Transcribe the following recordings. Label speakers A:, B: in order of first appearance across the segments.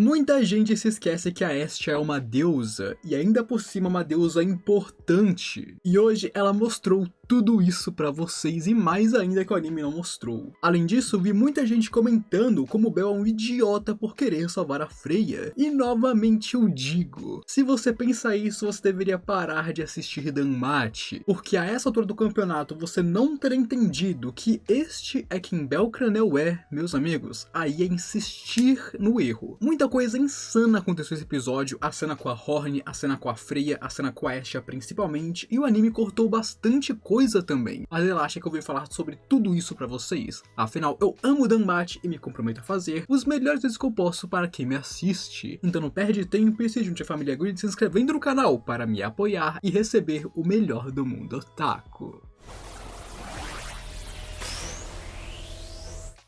A: Muita gente se esquece que a Estia é uma deusa, e ainda por cima uma deusa importante. E hoje ela mostrou tudo isso pra vocês e mais ainda que o anime não mostrou. Além disso, vi muita gente comentando como o Bell é um idiota por querer salvar a Freya. E novamente eu digo, se você pensa isso, você deveria parar de assistir Danmachi, porque a essa altura do campeonato você não ter entendido que este é quem Bell Cranel é, meus amigos, aí é insistir no erro. Muita coisa insana aconteceu nesse episódio, a cena com a Horn, a cena com a Freya, a cena com a Estia principalmente, e o anime cortou bastante coisa também, mas relaxa que eu vim falar sobre tudo isso pra vocês. Afinal, eu amo Danmachi e me comprometo a fazer os melhores vídeos que eu posso para quem me assiste. Então não perde tempo e se junte à família Grid se inscrevendo no canal para me apoiar e receber o melhor do mundo otaku.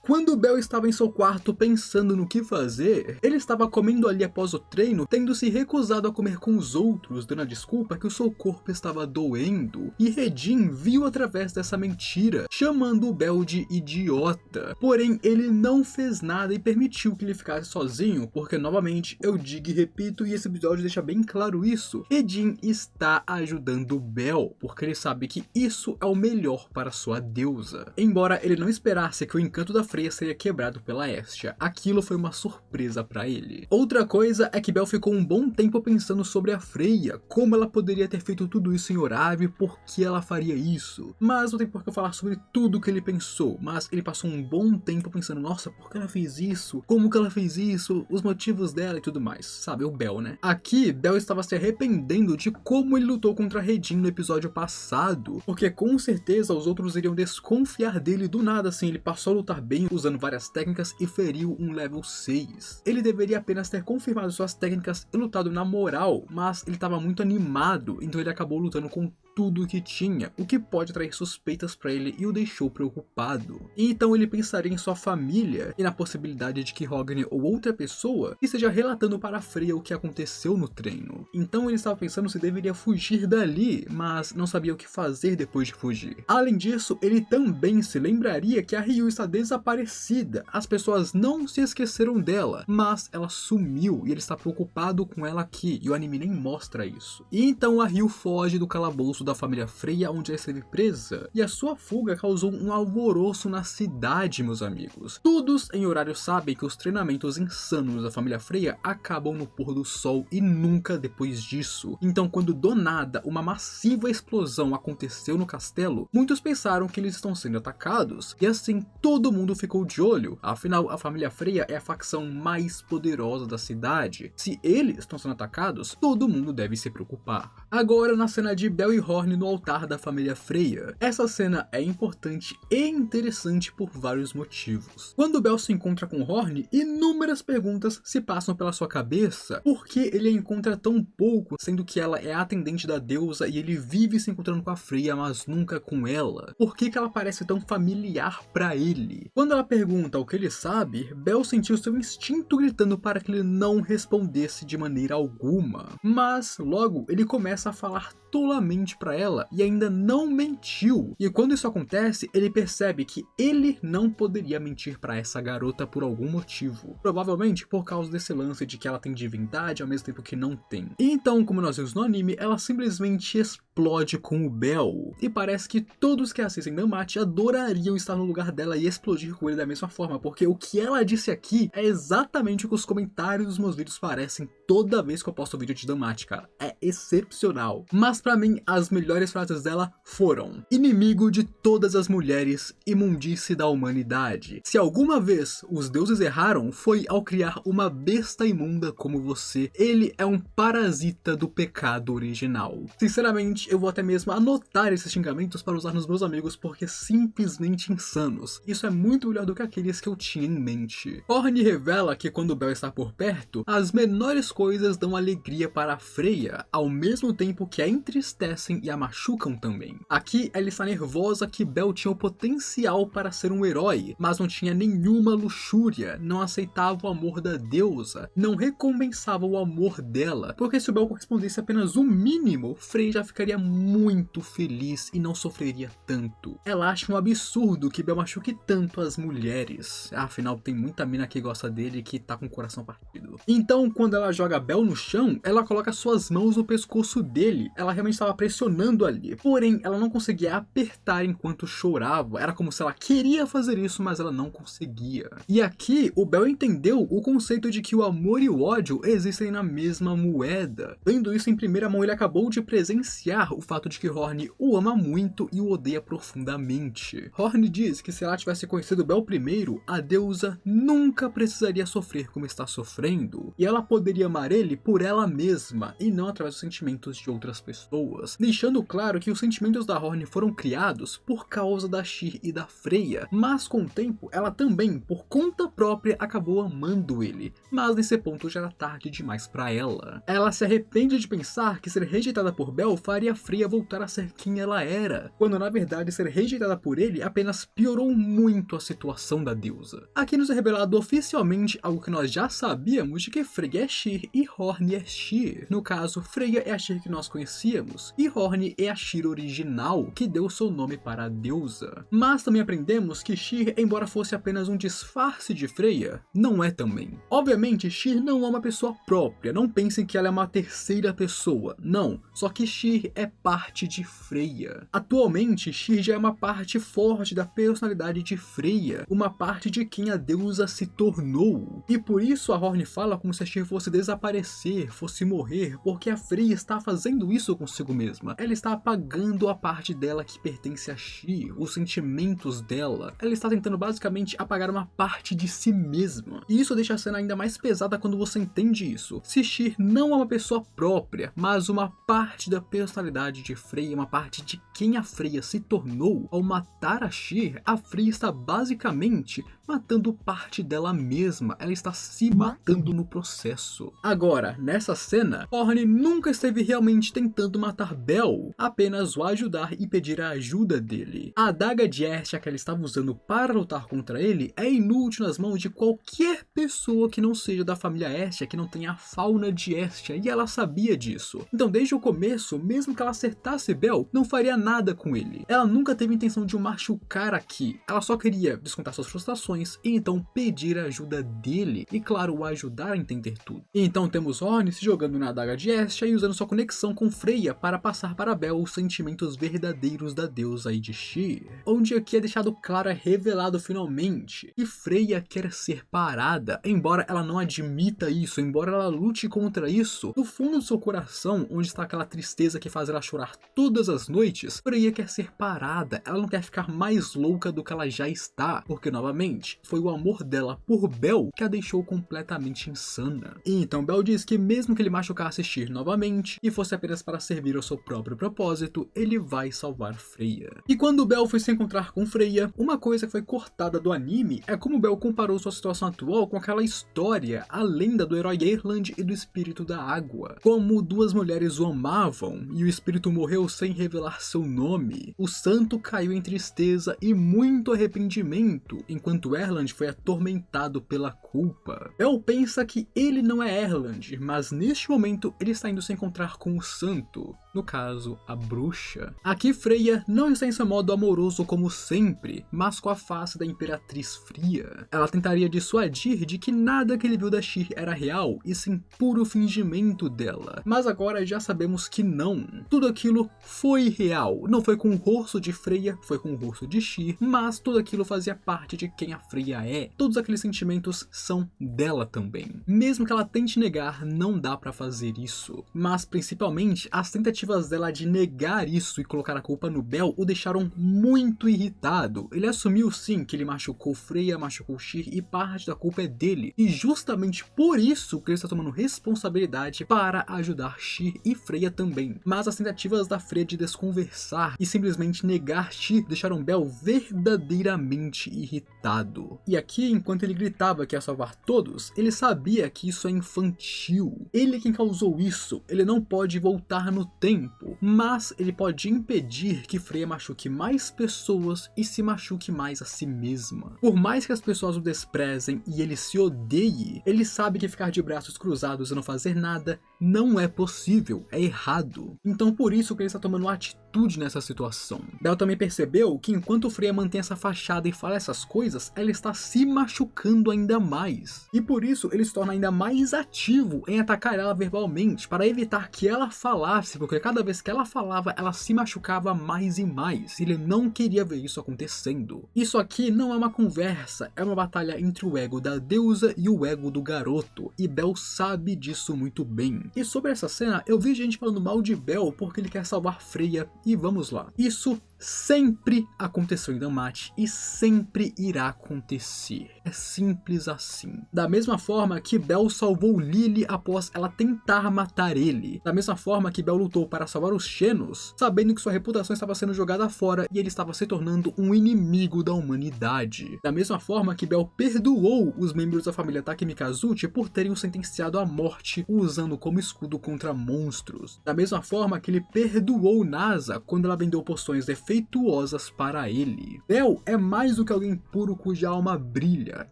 A: Quando Bell estava em seu quarto pensando no que fazer, ele estava comendo ali após o treino, tendo se recusado a comer com os outros, dando a desculpa que o seu corpo estava doendo, e Redin viu através dessa mentira, chamando o Bell de idiota. Porém, ele não fez nada e permitiu que ele ficasse sozinho, porque novamente eu digo e repito, e esse episódio deixa bem claro isso, Redin está ajudando Bell, porque ele sabe que isso é o melhor para sua deusa. Embora ele não esperasse que o encanto da Freya seria quebrado pela Estia, aquilo foi uma surpresa pra ele. Outra coisa é que Bell ficou um bom tempo pensando sobre a Freya, como ela poderia ter feito tudo isso em Oravi, por que ela faria isso. Mas não tem por que eu falar sobre tudo que ele pensou, mas ele passou um bom tempo pensando, nossa, por que ela fez isso? Como que ela fez isso? Os motivos dela e tudo mais, sabe, o Bell, né? Aqui, Bell estava se arrependendo de como ele lutou contra Redin no episódio passado, porque com certeza os outros iriam desconfiar dele do nada, assim, ele passou a lutar bem usando várias técnicas e feriu um level 6. Ele deveria apenas ter confirmado suas técnicas e lutado na moral, mas ele estava muito animado, então ele acabou lutando com tudo que tinha, o que pode atrair suspeitas para ele e o deixou preocupado. E então ele pensaria em sua família e na possibilidade de que Hogni ou outra pessoa esteja relatando para a Freya o que aconteceu no treino. Então ele estava pensando se deveria fugir dali, mas não sabia o que fazer depois de fugir. Além disso, ele também se lembraria que a Ryu está desaparecida, as pessoas não se esqueceram dela, mas ela sumiu e ele está preocupado com ela aqui, e o anime nem mostra isso. E então a Ryu foge do calabouço da família Freya, onde ela esteve presa, e a sua fuga causou um alvoroço na cidade, meus amigos. Todos em horário sabem que os treinamentos insanos da família Freya acabam no pôr do sol e nunca depois disso. Então, quando do nada uma massiva explosão aconteceu no castelo, muitos pensaram que eles estão sendo atacados, e assim todo mundo ficou de olho. Afinal, a família Freya é a facção mais poderosa da cidade. Se eles estão sendo atacados, todo mundo deve se preocupar. Agora, na cena de Bell e Horn no altar da família Freya. Essa cena é importante e interessante por vários motivos. Quando Bell se encontra com Horn, inúmeras perguntas se passam pela sua cabeça. Por que ele a encontra tão pouco, sendo que ela é a atendente da deusa e ele vive se encontrando com a Freya, mas nunca com ela? Por que ela parece tão familiar pra ele? Quando ela pergunta o que ele sabe, Bell sentiu seu instinto gritando para que ele não respondesse de maneira alguma. Mas logo ele começa a falar tolamente pra ela e ainda não mentiu. E quando isso acontece, ele percebe que ele não poderia mentir pra essa garota por algum motivo. Provavelmente por causa desse lance de que ela tem divindade ao mesmo tempo que não tem. E então, como nós vimos no anime, ela simplesmente explode com o Bell. E parece que todos que assistem Danmachi adorariam estar no lugar dela e explodir com ele da mesma forma, porque o que ela disse aqui é exatamente o que os comentários dos meus vídeos parecem toda vez que eu posto vídeo de Danmachi, cara. É excepcional. Mas pra mim, as melhores frases dela foram: inimigo de todas as mulheres, imundice da humanidade. Se alguma vez os deuses erraram, foi ao criar uma besta imunda como você. Ele é um parasita do pecado original. Sinceramente, eu vou até mesmo anotar esses xingamentos para usar nos meus amigos, porque simplesmente insanos. Isso é muito melhor do que aqueles que eu tinha em mente. Horn revela que quando Bell está por perto, as menores coisas dão alegria para a Freya, ao mesmo tempo que a entristecem e a machucam também. Aqui ela está nervosa que Bell tinha o potencial para ser um herói, mas não tinha nenhuma luxúria, não aceitava o amor da deusa, não recompensava o amor dela, porque se o Bell correspondesse apenas o mínimo, Freya já ficaria muito feliz e não sofreria tanto. Ela acha um absurdo que Bell machuque tanto as mulheres. Afinal, tem muita mina que gosta dele e que tá com o coração partido. Então, quando ela joga Bel no chão, ela coloca suas mãos no pescoço dele. Ela realmente estava pressionando ali. Porém, ela não conseguia apertar enquanto chorava. Era como se ela queria fazer isso, mas ela não conseguia. E aqui, o Bel entendeu o conceito de que o amor e o ódio existem na mesma moeda. Vendo isso em primeira mão, ele acabou de presenciar o fato de que Horn o ama muito e o odeia profundamente. Horn diz que se ela tivesse conhecido Bel primeiro, a deusa nunca precisaria sofrer como está sofrendo, e ela poderia amar ele por ela mesma e não através dos sentimentos de outras pessoas, deixando claro que os sentimentos da Horn foram criados por causa da Sheer e da Freya, mas com o tempo ela também, por conta própria, acabou amando ele, mas nesse ponto já era tarde demais para ela. Ela se arrepende de pensar que ser rejeitada por Bel faria Freya voltar a ser quem ela era, quando na verdade ser rejeitada por ele apenas piorou muito a situação da deusa. Aqui nos é revelado oficialmente algo que nós já sabíamos, de que Freya é Sheer e Horn é Sheer. No caso, Freya é a Sheer que nós conhecíamos e Horn é a Sheer original, que deu seu nome para a deusa. Mas também aprendemos que Sheer, embora fosse apenas um disfarce de Freya, não é também. Obviamente, Sheer não é uma pessoa própria, não pensem que ela é uma terceira pessoa, não. Só que Sheer é parte de Freya. Atualmente, Sheer já é uma parte forte da personalidade de Freya, uma parte de quem a deusa se tornou. E por isso a Horn fala como se a Sheer fosse desaparecer, fosse morrer, porque a Freya está fazendo isso consigo mesma. Ela está apagando a parte dela que pertence a Sheer, os sentimentos dela. Ela está tentando basicamente apagar uma parte de si mesma. E isso deixa a cena ainda mais pesada quando você entende isso. Se Sheer não é uma pessoa própria, mas uma parte da personalidade de Freya, uma parte de quem a Freya se tornou, ao matar a Sheer está basicamente matando parte dela mesma. Ela está se matando no processo. Agora, nessa cena, Horn nunca esteve realmente tentando matar Bel, apenas o ajudar e pedir a ajuda dele. A adaga de Estia que ela estava usando para lutar contra ele é inútil nas mãos de qualquer pessoa que não seja da família Estia, que não tenha a fauna de Estia, e ela sabia disso. Então, desde o começo, mesmo que ela acertasse Bel, não faria nada com ele. Ela nunca teve intenção de o machucar aqui. Ela só queria descontar suas frustrações e então pedir a ajuda dele e, claro, o ajudar a entender tudo. E então temos Horn se jogando na adaga de Estia e usando sua conexão com Freya para passar para Bel os sentimentos verdadeiros da deusa e de Sheer. Onde aqui é deixado claro, é revelado finalmente, que Freya quer ser parada, embora ela não admita isso, embora ela lute contra isso, no fundo do seu coração, onde está aquela tristeza que faz ela chorar todas as noites, Freya quer ser parada, ela não quer ficar mais louca do que ela já está, porque novamente, foi o amor dela por Bel que a deixou completamente insana. E então Bel diz que mesmo que ele machucasse Sheer novamente, e fosse apenas para servir ao seu próprio propósito, ele vai salvar Freya. E quando Bel foi se encontrar com Freya, uma coisa que foi cortada do anime é como Bel comparou sua situação atual com aquela história, a lenda do herói Erland e do espírito da água. Como duas mulheres o amavam, e o espírito morreu sem revelar seu nome. O santo caiu em tristeza e muito arrependimento, enquanto Erland foi atormentado pela culpa. Bel pensa que ele não é Erland, mas neste momento ele está indo se encontrar com o santo, no caso, a bruxa. Aqui Freya não está em seu modo amoroso como sempre, mas com a face da Imperatriz Fria. Ela tentaria dissuadir de que nada que ele viu da Sheer era real, e sim puro fingimento dela. Mas agora já sabemos que não. Tudo aquilo foi real. Não foi com o rosto de Freya, foi com o rosto de Sheer, mas tudo aquilo fazia parte de quem a Freya é. Todos aqueles sentimentos são dela também. Mesmo que ela tente negar, não dá pra fazer isso. Mas principalmente, as tentativas dela de negar isso e colocar a culpa no Bel o deixaram muito irritado. Ele assumiu sim que ele machucou Freya, machucou Sheer e parte da culpa é dele. E justamente por isso que ele está tomando responsabilidade para ajudar Sheer e Freya também. Mas as tentativas da Freya de desconversar e simplesmente negar Sheer deixaram Bel verdadeiramente irritado. E aqui, enquanto ele gritava que ia salvar todos, ele sabia que isso é infantil. Ele é quem causou isso, ele não pode voltar no tempo, mas ele pode impedir que Freya machuque mais pessoas e se machuque mais a si mesma. Por mais que as pessoas o desprezem e ele se odeie, ele sabe que ficar de braços cruzados e não fazer nada não é possível, é errado. Então por isso que ele está tomando atitude atitude nessa situação. Bel também percebeu que enquanto Freya mantém essa fachada e fala essas coisas, ela está se machucando ainda mais. E por isso ele se torna ainda mais ativo em atacar ela verbalmente, para evitar que ela falasse, porque cada vez que ela falava, ela se machucava mais e mais. E ele não queria ver isso acontecendo. Isso aqui não é uma conversa, é uma batalha entre o ego da deusa e o ego do garoto, e Bel sabe disso muito bem. E sobre essa cena, eu vi gente falando mal de Bel porque ele quer salvar Freya, e vamos lá. Isso sempre aconteceu em DanMachi e sempre irá acontecer. É simples assim. Da mesma forma que Bel salvou Lily após ela tentar matar ele. Da mesma forma que Bel lutou para salvar os Xenos, sabendo que sua reputação estava sendo jogada fora e ele estava se tornando um inimigo da humanidade. Da mesma forma que Bel perdoou os membros da família Takemikazuchi por terem o sentenciado à morte usando como escudo contra monstros. Da mesma forma que ele perdoou Nasa quando ela vendeu poções defeituosas para ele. Bel é mais do que alguém puro cuja alma brilha.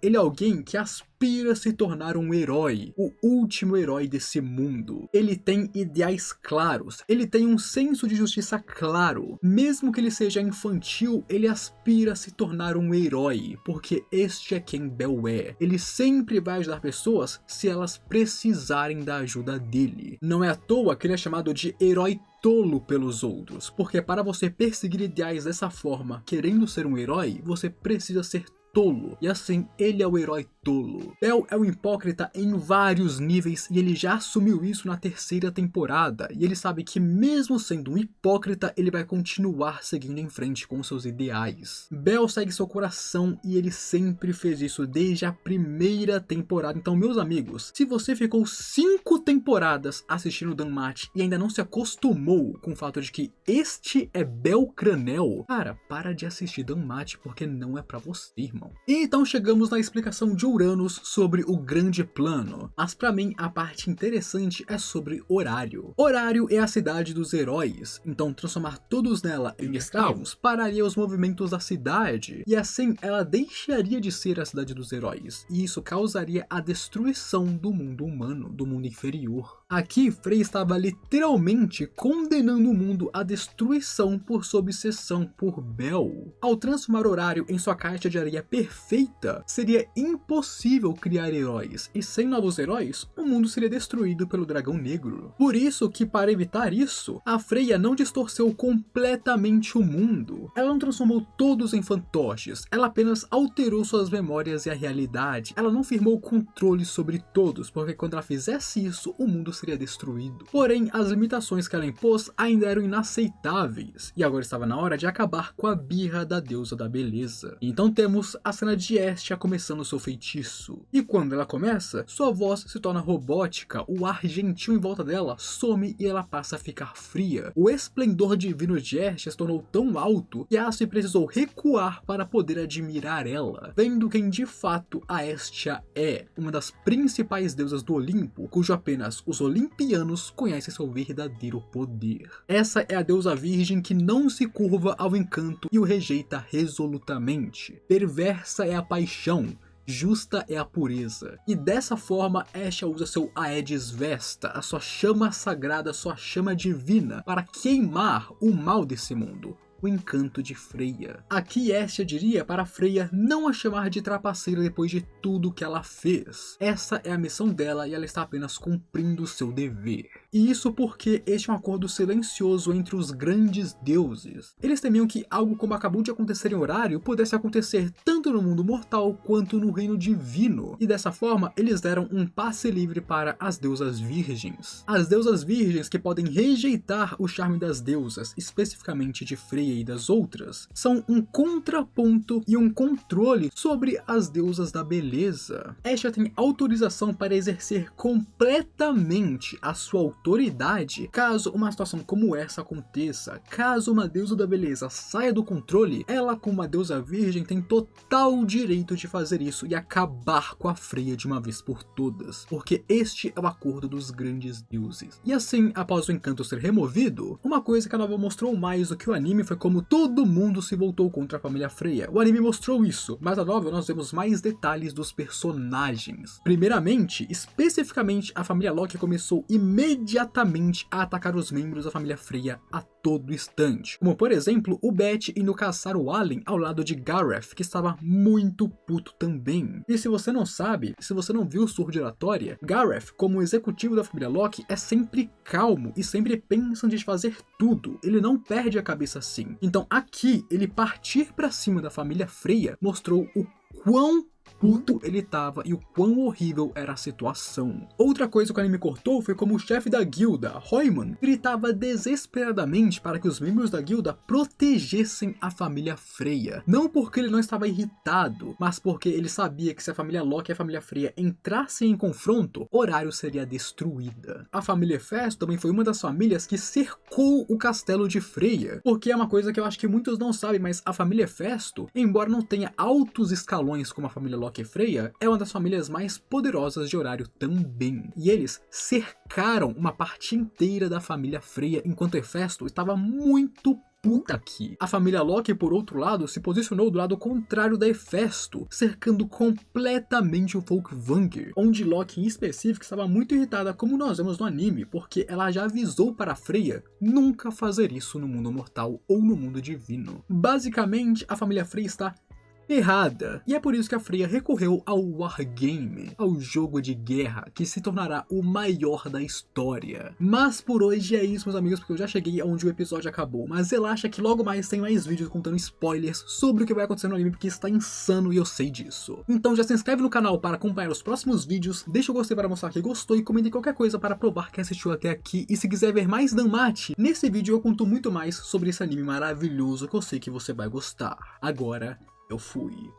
A: Ele é alguém que aspira a se tornar um herói, o último herói desse mundo. Ele tem ideais claros, ele tem um senso de justiça claro. Mesmo que ele seja infantil, ele aspira a se tornar um herói, porque este é quem Bel é. Ele sempre vai ajudar pessoas se elas precisarem da ajuda dele. Não é à toa que ele é chamado de herói tolo pelos outros, porque para você perseguir ideais dessa forma, querendo ser um herói, você precisa ser tolo, e assim ele é o herói tolo. Bel é um hipócrita em vários níveis e ele já assumiu isso na terceira temporada, e ele sabe que mesmo sendo um hipócrita, ele vai continuar seguindo em frente com seus ideais. Bel segue seu coração e ele sempre fez isso desde a primeira temporada. Então, meus amigos, se você ficou 5 temporadas assistindo DanMachi e ainda não se acostumou com o fato de que este é Bel Cranel, cara, para de assistir DanMachi porque não é pra você, irmão. E então chegamos na explicação de Uranus sobre o grande plano, mas pra mim a parte interessante é sobre Horário. Horário é a cidade dos heróis, então transformar todos nela em escravos pararia os movimentos da cidade, e assim ela deixaria de ser a cidade dos heróis, e isso causaria a destruição do mundo humano, do mundo inferior. Aqui Frey estava literalmente condenando o mundo à destruição por sua obsessão por Bel. Ao transformar Horário em sua caixa de areia perfeita, seria impossível criar heróis, e sem novos heróis, o mundo seria destruído pelo dragão negro. Por isso que, para evitar isso, a Freya não distorceu completamente o mundo. Ela não transformou todos em fantoches, ela apenas alterou suas memórias e a realidade. Ela não firmou controle sobre todos, porque quando ela fizesse isso, o mundo seria destruído. Porém, as limitações que ela impôs ainda eram inaceitáveis, e agora estava na hora de acabar com a birra da deusa da beleza. Então temos a cena de Estia começando seu feitiço, e quando ela começa, sua voz se torna robótica, o ar gentil em volta dela some e ela passa a ficar fria. O esplendor divino de Estia se tornou tão alto que Asri precisou recuar para poder admirar ela, vendo quem de fato a Estia é, uma das principais deusas do Olimpo, cujo apenas os olimpianos conhecem seu verdadeiro poder. Essa é a deusa virgem que não se curva ao encanto e o rejeita resolutamente. Perversa é a paixão, justa é a pureza. E dessa forma, Estia usa seu Aedes Vesta, a sua chama sagrada, sua chama divina, para queimar o mal desse mundo, o encanto de Freya. Aqui Estia diria para Freya não a chamar de trapaceira depois de tudo que ela fez. Essa é a missão dela e ela está apenas cumprindo seu dever. E isso porque este é um acordo silencioso entre os grandes deuses. Eles temiam que algo como acabou de acontecer em Horário pudesse acontecer tanto no mundo mortal quanto no reino divino. E dessa forma, eles deram um passe livre para as deusas virgens. As deusas virgens que podem rejeitar o charme das deusas, especificamente de Freya e das outras, são um contraponto e um controle sobre as deusas da beleza. Estia tem autorização para exercer completamente a sua autoridade caso uma situação como essa aconteça. Caso uma deusa da beleza saia do controle, ela, como uma deusa virgem, tem total direito de fazer isso e acabar com a Freya de uma vez por todas, porque este é o acordo dos grandes deuses. E assim, após o encanto ser removido, uma coisa que a novela mostrou mais do que o anime foi como todo mundo se voltou contra a família Freya. O anime mostrou isso, mas na novela nós vemos mais detalhes dos personagens. Primeiramente, especificamente, a família Loki começou imediatamente imediatamente a atacar os membros da família Freya a todo instante. Como por exemplo, o Bet indo caçar o Allen ao lado de Gareth, que estava muito puto também. E se você não sabe, se você não viu o Sword Art Online, Gareth, como executivo da família Locke, é sempre calmo e sempre pensa antes de fazer tudo. Ele não perde a cabeça assim. Então aqui, ele partir pra cima da família Freya mostrou o quão puto ele tava e o quão horrível era a situação. Outra coisa que o anime cortou foi como o chefe da guilda, Hoyman, gritava desesperadamente para que os membros da guilda protegessem a família Freya. Não porque ele não estava irritado, mas porque ele sabia que se a família Locke e a família Freya entrassem em confronto, Horário seria destruída. A família Hefesto também foi uma das famílias que cercou o castelo de Freya, porque é uma coisa que eu acho que muitos não sabem, mas a família Hefesto, embora não tenha altos escalões como a família Locke e Freya, é uma das famílias mais poderosas de Horário também. E eles cercaram uma parte inteira da família Freya, enquanto Hefesto estava muito puta aqui. A família Locke, por outro lado, se posicionou do lado contrário da Hefesto, cercando completamente o Folkvanger, onde Locke em específico estava muito irritada, como nós vemos no anime, porque ela já avisou para Freya nunca fazer isso no mundo mortal ou no mundo divino. Basicamente, a família Freya está errada. E é por isso que a Freya recorreu ao Wargame, ao jogo de guerra, que se tornará o maior da história. Mas por hoje é isso, meus amigos, porque eu já cheguei aonde o episódio acabou. Mas relaxa que logo mais tem mais vídeos contando spoilers sobre o que vai acontecer no anime, porque está insano e eu sei disso. Então já se inscreve no canal para acompanhar os próximos vídeos, deixa o gostei para mostrar que gostou e comente qualquer coisa para provar que assistiu até aqui. E se quiser ver mais Danmachi, nesse vídeo eu conto muito mais sobre esse anime maravilhoso que eu sei que você vai gostar. Agora, eu fui.